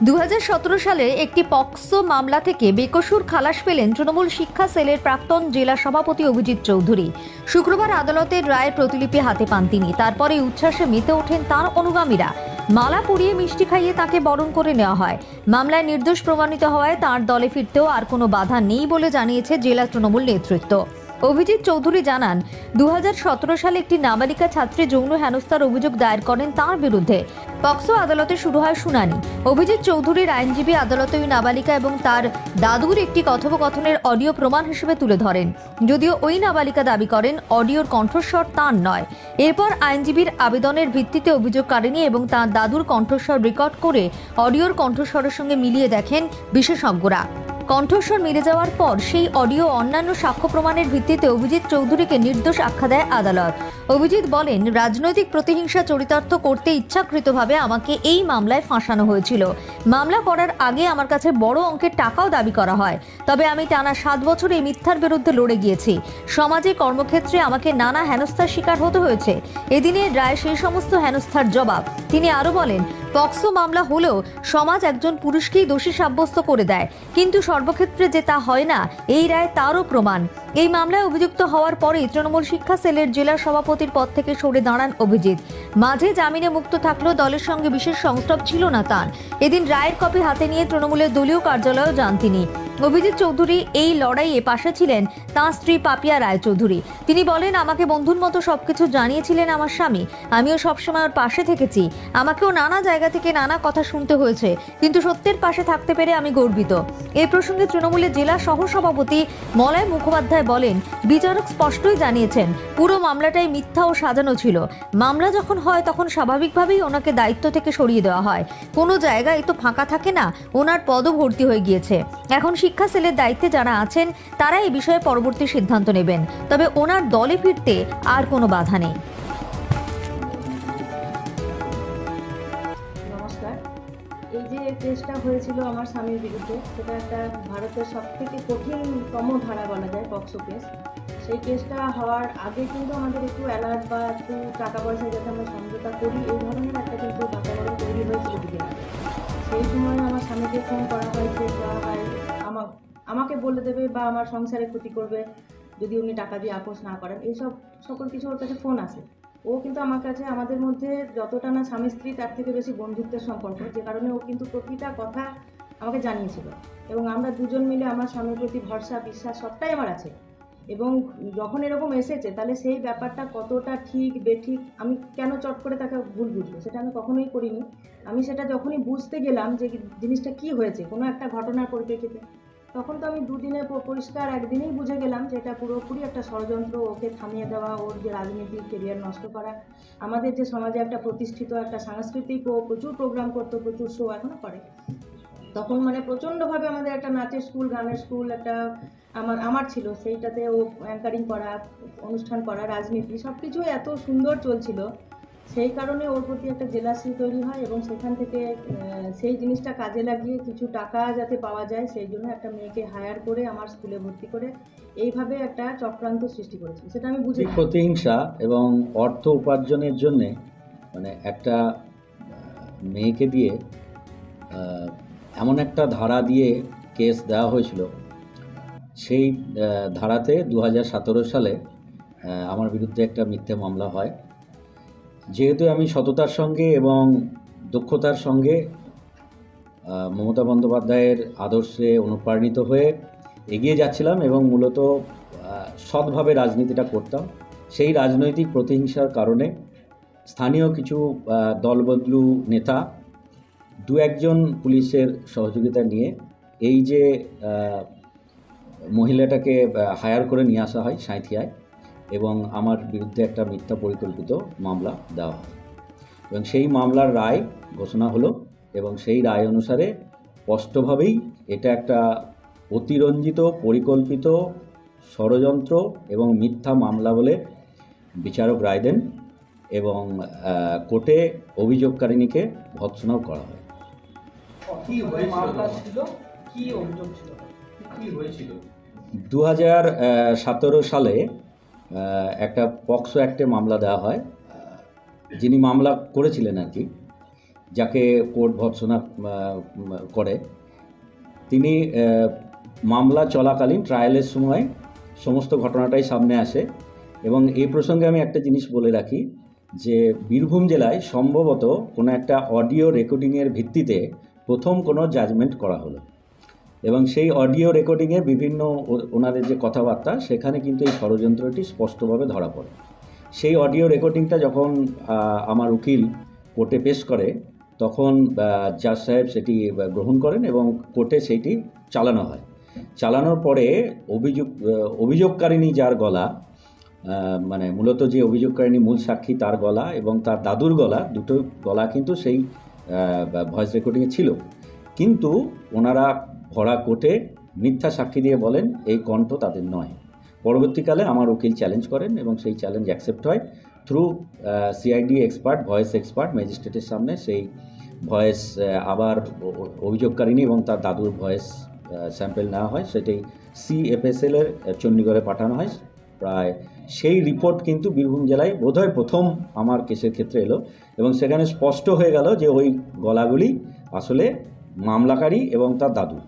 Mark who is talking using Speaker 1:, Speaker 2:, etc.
Speaker 1: 2017 সালে একটি পক্সো মামলা থেকে বেকসুর খালাস পেলেন তৃণমূল শিক্ষা সেলের প্রাক্তন জেলা সভাপতি অভিজিৎ চৌধুরী। শুক্রবার আদালতের রায়ের প্রতিলিপি হাতে পান তিনি। তারপরে উচ্ছ্বাসে মেতে ওঠেন তাঁর অনুগামীরা। মালা পরিয়ে মিষ্টি খাইয়ে তাকে বরণ করে নেওয়া হয়। মামলায় নির্দোষ প্রমাণিত হওয়ায় তাঁর দলে ফিরতেও আর কোনো বাধা নেই বলে জানিয়েছে জেলা তৃণমূল নেতৃত্ব। অভিজিৎ চৌধুরী জানান, 2017 সালে একটি নাবালিকা ছাত্রী যৌন হেনস্থার অভিযোগ দায়ের করেন তাঁর বিরুদ্ধে। পক্সো আদালতে শুরু হয় শুনানি। অভিজিৎ চৌধুরীর আইনজীবী আদালতে ওই নাবালিকা এবং তার দাদুর একটি কথোপকথনের অডিও প্রমাণ হিসেবে তুলে ধরেন। যদিও ওই নাবালিকা দাবি করেন অডিওর কণ্ঠস্বর তাঁর নয়। এরপর আইনজীবীর আবেদনের ভিত্তিতে অভিযোগকারিণী এবং তাঁর দাদুর কণ্ঠস্বর রেকর্ড করে অডিওর কণ্ঠস্বরের সঙ্গে মিলিয়ে দেখেন বিশেষজ্ঞরা। কণ্ঠস্বর মিলে যাওয়ার পর সেই অডিও অন্যান্য সাক্ষ্য প্রমাণের ভিত্তিতে অভিজিৎ চৌধুরীকে নির্দোষ আখ্যা দেয় আদালত। অভিজিৎ বলেন, রাজনৈতিক প্রতিহিংসা চরিতার্থ করতে ইচ্ছাকৃতভাবে আমাকে এই মামলায় ফাঁসানো হয়েছিল। মামলা করার আগে আমার কাছে বড় অঙ্কের টাকাও দাবি করা হয়। তবে আমি টানা 7 বছর এই মিথ্যার বিরুদ্ধে লড়ে গিয়েছি। সমাজে কর্মক্ষেত্রে আমাকে নানা হেনস্থার শিকার হতে হয়েছে। এদিনের রায় সেই সমস্ত হেনস্থার জবাব। তিনি আরও বলেন, পক্সো মামলা হলেও সমাজ একজন পুরুষকেই দোষী সাব্যস্ত করে দেয়, কিন্তু সর্বক্ষেত্রে যে তা হয় না, এই রায় তারও প্রমাণ। এই মামলায় অভিযুক্ত হওয়ার পরেই তৃণমূল শিক্ষা সেলের জেলা সভাপতির পদ থেকে সরে দাঁড়ান অভিজিৎ। মাঝে জামিনে মুক্ত থাকলেও দলের সঙ্গে বিশেষ সংস্রব ছিল না তাঁর। এদিন রায়ের কপি হাতে নিয়ে তৃণমূলের দলীয় কার্যালয়েও যান তিনি। অভিজিৎ চৌধুরী এই লড়াইয়ে পাশে ছিলেন তাঁর স্ত্রী পাপিয়া রায়চৌধুরী। তিনি বলেন, আমাকে বন্ধুর মতো সবকিছু জানিয়েছিলেন আমার স্বামী। আমিও সবসময় ওর পাশে থেকেছি। আমাকেও নানা জায়গা থেকে নানা কথা শুনতে হয়েছে, কিন্তু সত্যের পাশে থাকতে পেরে আমি গর্বিত। এই প্রসঙ্গে তৃণমূলের জেলা সহসভাপতি মলয় মুখোপাধ্যায় বলেন, বিচারক স্পষ্টই জানিয়েছেন পুরো মামলাটাই মিথ্যা ও সাজানো ছিল। মামলা যখন হয় তখন স্বাভাবিকভাবেই ওনাকে দায়িত্ব থেকে সরিয়ে দেওয়া হয়। কোনো জায়গায় তো ফাঁকা থাকে না, ওনার পদও ভর্তি হয়ে গিয়েছে। এখন শিক্ষা সেলের দায়িত্বে যারা আছেন তারা এই বিষয়ে পরবর্তী সিদ্ধান্ত নেবেন। তবে ওনার দলে ফিরতে আর কোনো বাধা নেই।
Speaker 2: নমস্কার। এই যে কেসটা হয়েছিল আমার স্বামীর বিরুদ্ধে, সেটা একটা ভারতের সবথেকে কঠিনতম ধারা বলা যায়, পক্সো কেস। সেই কেসটা হওয়ার আগে কিন্তু আমাদের একটু অ্যালার্ট বা একটু টাকা পয়সা যাতে আমরা সমঝোতা করি, এই ধরনের একটা কিন্তু বাতাবরণ তৈরি হয়েছিল দিকে। সেই সময় আমার স্বামীকে ফোন করা হয়েছে, আমাকে বলে দেবে বা আমার সংসারে ক্ষতি করবে যদি উনি টাকা দিয়ে আপোষ না করেন, এইসব সকল কিছু ওর কাছে ফোন আসে। ও কিন্তু আমার কাছে, আমাদের মধ্যে যতটা না স্বামী স্ত্রী তার থেকে বেশি বন্ধুত্বের সম্পর্ক, যে কারণে ও কিন্তু প্রতিটা কথা আমাকে জানিয়েছিল। এবং আমরা দুজন মিলে আমার স্বামীর প্রতি ভরসা বিশ্বাস সবটাই আমার আছে। এবং যখন এরকম এসেছে, তাহলে সেই ব্যাপারটা কতটা ঠিক বেঠিক, আমি কেন চট করে তাকে ভুল বুঝবো, সেটা আমি কখনোই করিনি। আমি সেটা যখনই বুঝতে গেলাম যে জিনিসটা কি হয়েছে কোনো একটা ঘটনার পরিপ্রেক্ষিতে, তখন তো আমি দুদিনে পরিষ্কার একদিনেই বুঝে গেলাম যে এটা পুরোপুরি একটা ষড়যন্ত্র, ওকে থামিয়ে দেওয়া, ওর যে রাজনীতিক কেরিয়ার নষ্ট করা। আমাদের যে সমাজে একটা প্রতিষ্ঠিত একটা সাংস্কৃতিক, ও প্রচুর প্রোগ্রাম করতো, প্রচুর শো এখনও করে। তখন মানে প্রচণ্ডভাবে আমাদের একটা নাচের স্কুল, গানের স্কুল একটা আমার ছিল, সেইটাতে ও অ্যাঙ্কারিং করা, অনুষ্ঠান করা, রাজনীতি সব কিছুই এত সুন্দর চলছিল। সেই কারণে ওর প্রতি একটা জেলাসি তৈরি হয় এবং সেখান থেকে সেই জিনিসটা কাজে লাগিয়ে কিছু টাকা যাতে পাওয়া যায়, সেই জন্য একটা মেয়েকে হায়ার করে আমার স্কুলে ভর্তি করে এইভাবে একটা চক্রান্ত সৃষ্টি করেছি। সেটা আমি বুঝি।
Speaker 3: প্রতিহিংসা এবং অর্থ উপার্জনের জন্যে মানে একটা মেয়েকে দিয়ে এমন একটা ধারা দিয়ে কেস দেওয়া হয়েছিল। সেই ধারাতে 2017 সালে আমার বিরুদ্ধে একটা মিথ্যে মামলা হয়। যেহেতু আমি সততার সঙ্গে এবং দক্ষতার সঙ্গে মমতা বন্দ্যোপাধ্যায়ের আদর্শে অনুপ্রাণিত হয়ে এগিয়ে যাচ্ছিলাম এবং মূলত সৎভাবে রাজনীতিটা করতাম, সেই রাজনৈতিক প্রতিহিংসার কারণে স্থানীয় কিছু দলবদলু নেতা দু একজন পুলিশের সহযোগিতা নিয়ে এই যে মহিলাটাকে হায়ার করে নিয়ে আসা হয় সাঁইথিয়ায়, এবং আমার বিরুদ্ধে একটা মিথ্যা পরিকল্পিত মামলা দেওয়া হয় এবং সেই মামলার রায় ঘোষণা হলো। এবং সেই রায় অনুসারে স্পষ্টভাবেই এটা একটা অতিরঞ্জিত, পরিকল্পিত ষড়যন্ত্র এবং মিথ্যা মামলা বলে বিচারক রায় দেন এবং কোর্টে অভিযোগকারিণীকে ভৎসনাও করা হয়। 2017 সালে একটা পক্সো অ্যাক্টে মামলা দেওয়া হয়। যিনি মামলা করেছিলেন আর কি, যাকে কোর্ট ভৎসনা করে, তিনি মামলা চলাকালীন ট্রায়ালের সময় সমস্ত ঘটনাটাই সামনে আসে। এবং এই প্রসঙ্গে আমি একটা জিনিস বলে রাখি যে বীরভূম জেলায় সম্ভবত কোনো একটা অডিও রেকর্ডিংয়ের ভিত্তিতে প্রথম কোনো জাজমেন্ট করা হলো, এবং সেই অডিও রেকর্ডিংয়ে বিভিন্ন ওনাদের যে কথাবার্তা সেখানে কিন্তু এই ষড়যন্ত্রটি স্পষ্টভাবে ধরা পড়ে। সেই অডিও রেকর্ডিংটা যখন আমার উকিল কোর্টে পেশ করে, তখন জাজ সাহেব সেটি গ্রহণ করেন এবং কোর্টে সেইটি চালানো হয়। চালানোর পরে অভিযোগকারিণী যার গলা, মানে মূলত যে অভিযোগকারিণী মূল সাক্ষী তার গলা এবং তার দাদুর গলা, দুটো গলা কিন্তু সেই ভয়েস রেকর্ডিংয়ে ছিল, কিন্তু ওনারা ভরা কোর্টে মিথ্যা সাক্ষী দিয়ে বলেন এই কণ্ঠ তাদের নয়। পরবর্তীকালে আমার উকিল চ্যালেঞ্জ করেন এবং সেই চ্যালেঞ্জ অ্যাকসেপ্ট হয় through CID expert, voice expert ম্যাজিস্ট্রেটের সামনে। সেই ভয়েস আবার অভিযোগকারিণী এবং তার দাদুর ভয়েস স্যাম্পেল নেওয়া হয়, সেটাই CFSL-এর চণ্ডীগড়ে পাঠানো হয়। প্রায় সেই রিপোর্ট কিন্তু বীরভূম জেলায় বোধহয় প্রথম আমার কেসের ক্ষেত্রে এলো, এবং সেখানে স্পষ্ট হয়ে গেল যে ওই গলাগুলি আসলে মামলাকারী এবং তার দাদু।